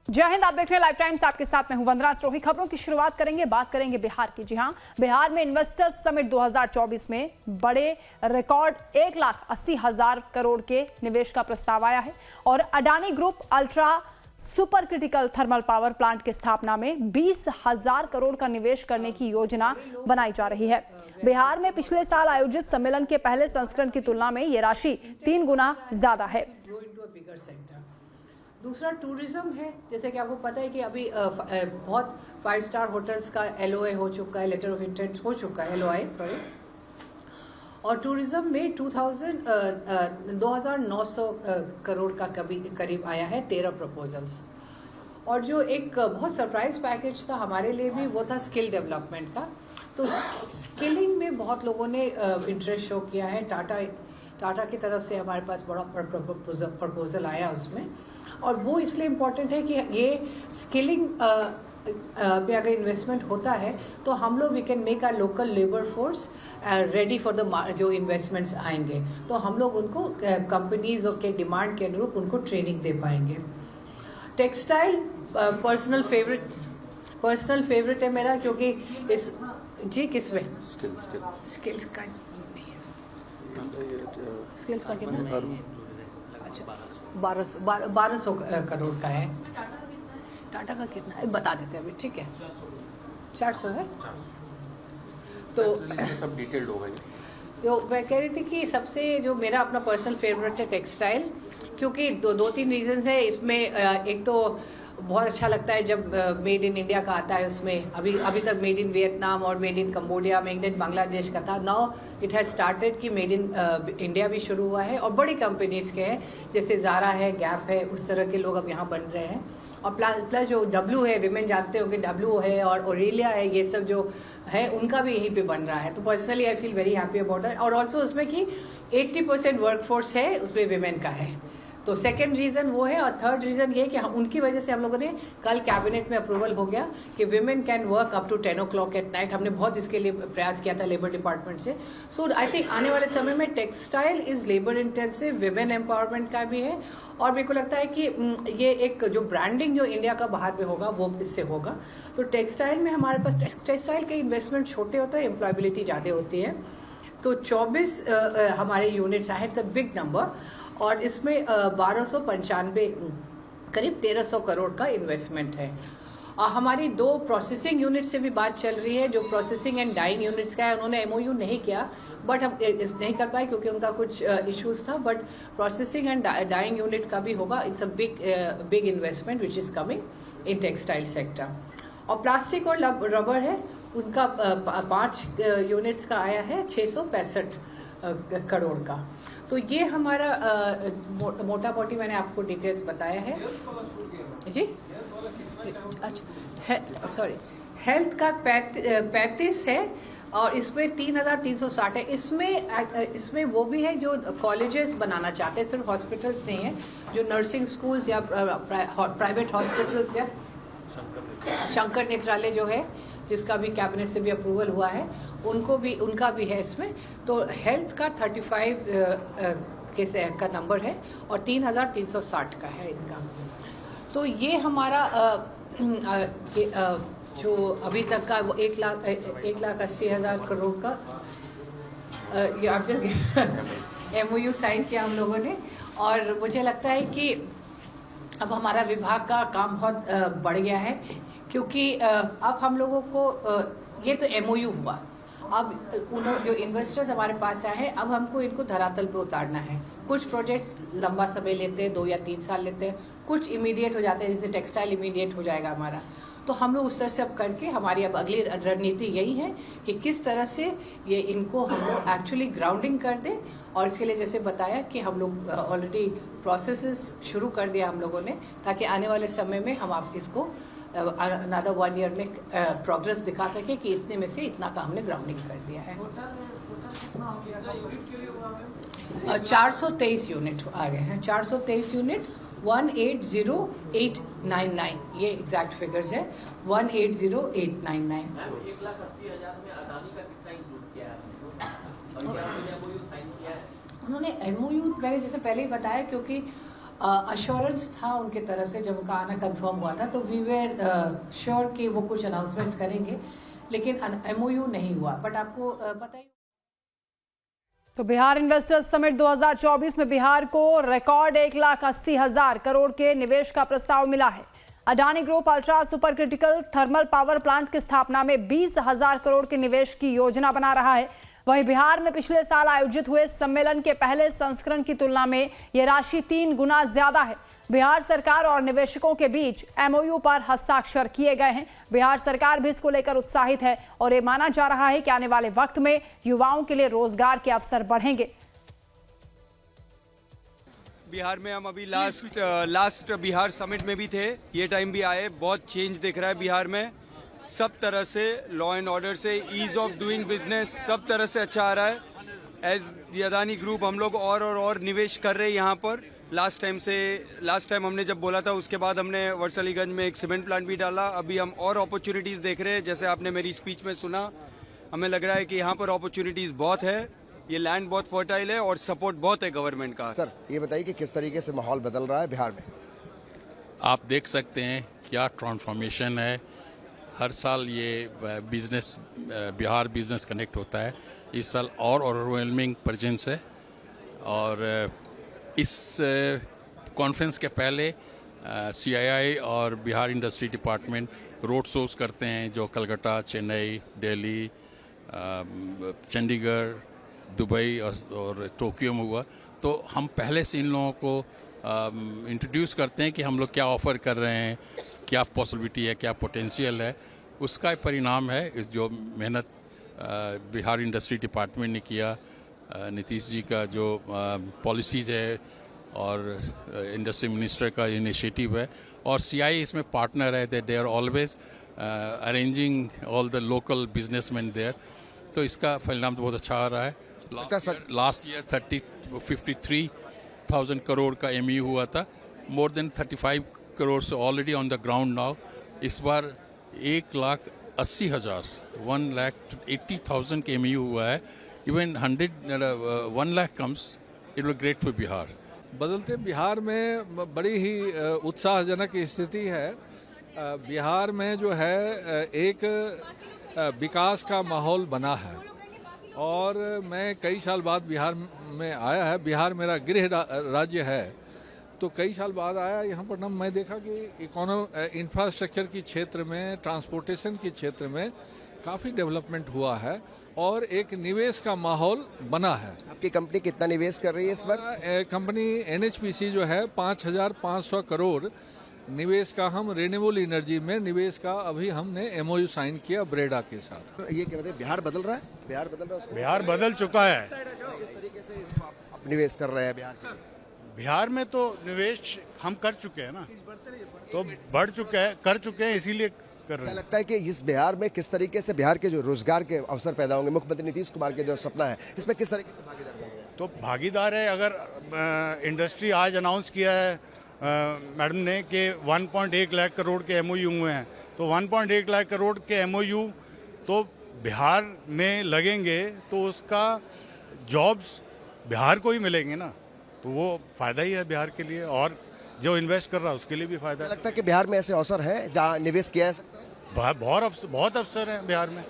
जय हिंद। आप देख रहे हैं लाइव टाइम्स। आपके साथ मैं हूं वंदना सरोही। खबरों की शुरुआत करेंगे, बात करेंगे बिहार की। जी हां, बिहार में इन्वेस्टर्स समिट 2024 में बड़े रिकॉर्ड 1,80,000 करोड़ के निवेश का प्रस्ताव आया है और Adani group ultra super critical thermal power plant की स्थापना में 20,000 करोड़ का निवेश करने की योजना बनाई जा रही है। बिहार में पिछले साल आयोजित सम्मेलन के पहले संस्करण की तुलना में ये राशि 3 गुना ज्यादा है। दूसरा टूरिज्म है। जैसे कि आपको पता है कि अभी बहुत 5 स्टार होटल्स का LOA हो चुका है, लेटर ऑफ इंटेंट हो चुका है, LOI सॉरी। और टूरिज्म में 2,900 करोड़ का करीब आया है, 13 प्रपोजल्स। और जो एक बहुत सरप्राइज पैकेज था हमारे लिए भी, वो था स्किल डेवलपमेंट का। तो स्किलिंग में बहुत लोगों ने इंटरेस्ट शो किया है। टाटा की तरफ से हमारे पास बड़ा प्रपोजल आया उसमें। और वो इसलिए इम्पोर्टेंट है कि ये स्किलिंग पे अगर इन्वेस्टमेंट होता है तो हम लोग we can make our local labour force ready for the जो इन्वेस्टमेंट्स आएंगे, तो हम लोग उनको कंपनीज के डिमांड के अनुरूप उनको ट्रेनिंग दे पाएंगे। टेक्सटाइल पर्सनल फेवरेट है मेरा, क्योंकि इस जी किस में स्किल्स का नहीं है। स्किल्स का कितना है? अच्छा 1200 करोड़ का है। टाटा का कितना है बता देते हैं अभी, ठीक है 400 है। तो सब डिटेल्ड होगा। जो मैं कह रही थी कि सबसे जो मेरा अपना पर्सनल फेवरेट है टेक्सटाइल, क्योंकि दो तीन रीजंस है इसमें। एक तो बहुत अच्छा लगता है जब मेड इन इंडिया का आता है उसमें। अभी तक मेड इन वियतनाम और made in Cambodia, made in Bangladesh का था। नाउ इट हैज स्टार्टेड कि मेड इन इंडिया भी शुरू हुआ है। और बड़ी कंपनीज के हैं, जैसे ज़ारा है, गैप है, उस तरह के लोग अब यहाँ बन रहे हैं। और प्लस जो W है, विमेन जानते होंगे, W है और ओरेलिया है, ये सब जो है उनका भी यहीं पे बन रहा है। तो personally I feel very happy about that. और ऑल्सो उसमें कि 80% वर्कफोर्स है उसमें विमेन का है। तो सेकेंड रीजन वो है। और थर्ड रीजन ये कि हम उनकी वजह से हम लोगों ने कल कैबिनेट में अप्रूवल हो गया कि women can work up to 10 o'clock at night. हमने बहुत इसके लिए प्रयास किया था लेबर डिपार्टमेंट से। सो आई थिंक आने वाले समय में textile is labour intensive, women empowerment का भी है। और मेरे को लगता है कि ये एक जो ब्रांडिंग जो इंडिया का बाहर में होगा वो इससे होगा। तो टेक्सटाइल में हमारे पास टेक्सटाइल के इन्वेस्टमेंट छोटे होते हैं, एम्प्लॉयबिलिटी ज़्यादा होती है। तो 24 हमारे यूनिट्स आए, इट्स अ बिग नंबर। और इसमें 1295 करीब 1300 करोड़ का इन्वेस्टमेंट है। हमारी 2 प्रोसेसिंग यूनिट से भी बात चल रही है। जो प्रोसेसिंग एंड डाइंग यूनिट्स का है उन्होंने MOU नहीं किया, बट हम नहीं कर पाए क्योंकि उनका कुछ इश्यूज था। But processing and dyeing unit का भी होगा। It's a big investment which is coming in textile sector. और प्लास्टिक और रबर है, उनका 5 यूनिट्स का आया है 665 करोड़ का। तो ये हमारा मोटा मोटी मैंने आपको डिटेल्स बताया है जी। अच्छा सॉरी, हेल्थ का 35 है और इसमें 3,360 है। इसमें वो भी है जो कॉलेजेस बनाना चाहते हैं, सिर्फ हॉस्पिटल्स नहीं है। जो नर्सिंग स्कूल्स या प्राइवेट हॉस्पिटल्स या शंकर नेत्रालय जो है, जिसका भी कैबिनेट से भी अप्रूवल हुआ है, उनका भी है इसमें। तो हेल्थ का 35 का नंबर है और 3,360 का है इनका। तो ये हमारा जो अभी तक का वो 1,80,000 करोड़ का MOU साइन किया हम लोगों ने। और मुझे लगता है कि अब हमारा विभाग का काम बहुत बढ़ गया है, क्योंकि अब हम लोगों को ये तो MOU हुआ। अब जो इन्वेस्टर्स हमारे पास आए हैं, अब हमको इनको धरातल पे उतारना है। कुछ प्रोजेक्ट्स लंबा समय लेते हैं, 2 या 3 साल लेते हैं। कुछ इमीडिएट हो जाते हैं, जैसे टेक्सटाइल इमीडिएट हो जाएगा हमारा। तो हम लोग उस तरह से अब करके हमारी अब अगली रणनीति यही है कि किस तरह से ये इनको हम लोग एक्चुअली ग्राउंडिंग कर दें। और इसके लिए जैसे बताया कि हम लोग ऑलरेडी प्रोसेसेस शुरू कर दिया हम लोगों ने, ताकि आने वाले समय में हम आप इसको अनदर 1 ईयर में प्रोग्रेस दिखा सके कि इतने में से इतना का हमने ग्राउंडिंग कर दिया है। 423 यूनिट आ गए हैं। 423 यूनिट 1,80,899, ये एग्जैक्ट फिगर्स है। 1,80,899। उन्होंने MOU मैंने जैसे पहले ही बताया, क्योंकि अश्योरेंस था उनके तरफ से जब उनका आना कंफर्म हुआ था, तो वी वेर श्योर कि वो कुछ अनाउंसमेंट्स करेंगे, लेकिन एमओयू नहीं हुआ। बट आपको पता ही। तो बिहार इन्वेस्टर्स समिट 2024 में बिहार को रिकॉर्ड 1,80,000 करोड़ के निवेश का प्रस्ताव मिला है। Adani group ultra super critical thermal power plant की स्थापना में 20,000 करोड़ के निवेश की योजना बना रहा है। वहीं बिहार में पिछले साल आयोजित हुए सम्मेलन के पहले संस्करण की तुलना में यह राशि 3 गुना ज्यादा है। बिहार सरकार और निवेशकों के बीच एमओयू पर हस्ताक्षर किए गए हैं। बिहार सरकार भी इसको लेकर उत्साहित है और ये माना जा रहा है कि आने वाले वक्त में युवाओं के लिए रोजगार के अवसर बढ़ेंगे। बिहार में हम अभी लास्ट बिहार समिट में भी थे, ये टाइम भी आए। बहुत चेंज दिख रहा है बिहार में, सब तरह से लॉ एंड ऑर्डर से, ईज ऑफ डूइंग बिजनेस, सब तरह से अच्छा आ रहा है। एज द अदानी ग्रुप हम लोग और निवेश कर रहे हैं यहाँ पर। लास्ट टाइम हमने जब बोला था उसके बाद हमने वर्सलीगंज में एक सीमेंट प्लांट भी डाला। अभी हम और अपॉर्चुनिटीज़ देख रहे हैं, जैसे आपने मेरी स्पीच में सुना। हमें लग रहा है कि यहाँ पर अपॉर्चुनिटीज़ बहुत है, ये लैंड बहुत फर्टाइल है और सपोर्ट बहुत है गवर्नमेंट का। सर ये बताइए कि किस तरीके से माहौल बदल रहा है बिहार में? आप देख सकते हैं क्या ट्रांसफॉर्मेशन है। हर साल ये बिजनेस बिहार बिजनेस कनेक्ट होता है, इस साल और ओवरवेलमिंग प्रेजेंस है। और इस कॉन्फ्रेंस के पहले सीआईआई और Bihar industry department road shows करते हैं, जो कलकत्ता, चेन्नई, दिल्ली, चंडीगढ़, दुबई और टोक्यो में हुआ। तो हम पहले से इन लोगों को इंट्रोड्यूस करते हैं कि हम लोग क्या ऑफ़र कर रहे हैं, क्या पॉसिबिलिटी है, क्या पोटेंशियल है। उसका परिणाम है इस जो मेहनत बिहार इंडस्ट्री डिपार्टमेंट ने किया, नीतीश जी का जो पॉलिसीज़ है और इंडस्ट्री मिनिस्टर का इनिशिएटिव है, और सीआई इसमें पार्टनर है। They are always arranging all the local businessman there. तो इसका परिणाम तो बहुत अच्छा आ रहा है। लास्ट ईयर 53,000 करोड़ का एमयू हुआ था, मोर देन 35 करोड़ से already on the ground now. इस बार 1,80,000 1,80,000 के एमयू हुआ है। Even 1 lakh comes, it will great for Bihar. बदलते बिहार में बड़ी ही उत्साहजनक स्थिति है। बिहार में जो है एक विकास का माहौल बना है, और मैं कई साल बाद बिहार में आया है। बिहार मेरा गृह राज्य है, तो कई साल बाद आया यहाँ पर। ना मैं देखा कि इंफ्रास्ट्रक्चर के क्षेत्र में, ट्रांसपोर्टेशन के क्षेत्र में काफ़ी डेवलपमेंट हुआ है और एक निवेश का माहौल बना है। आपकी कंपनी कितना निवेश कर रही है इस बार? कंपनी एनएचपीसी जो है 5,500 करोड़ निवेश का, हम रिन्यूएबल एनर्जी में निवेश का अभी हमने एमओयू साइन किया ब्रेडा के साथ। ये क्या बताइए, बिहार बदल रहा है? बिहार बदल चुका है। किस तरीके से इसको आप निवेश कर रहे हैं बिहार से? बिहार में तो निवेश हम कर चुके हैं ना, तो बढ़ चुका है, कर चुके हैं, इसीलिए कर रहे क्या हैं। लगता है कि इस बिहार में किस तरीके से बिहार के जो रोजगार के अवसर पैदा होंगे, मुख्यमंत्री नीतीश कुमार के जो सपना है, इसमें किस तरीके से भागीदार होंगे? तो भागीदार है। अगर इंडस्ट्री आज अनाउंस किया है मैडम ने कि 1.1 लाख करोड़ के एमओयू हुए हैं, तो 1.1 लाख करोड़ के एमओयू तो बिहार में लगेंगे, तो उसका जॉब्स बिहार को ही मिलेंगे ना, तो वो फ़ायदा ही है बिहार के लिए, और जो इन्वेस्ट कर रहा है उसके लिए भी फ़ायदा है। लगता है कि बिहार में ऐसे अवसर हैं जहाँ निवेश किया जा सकता है? बहुत अवसर हैं बिहार में।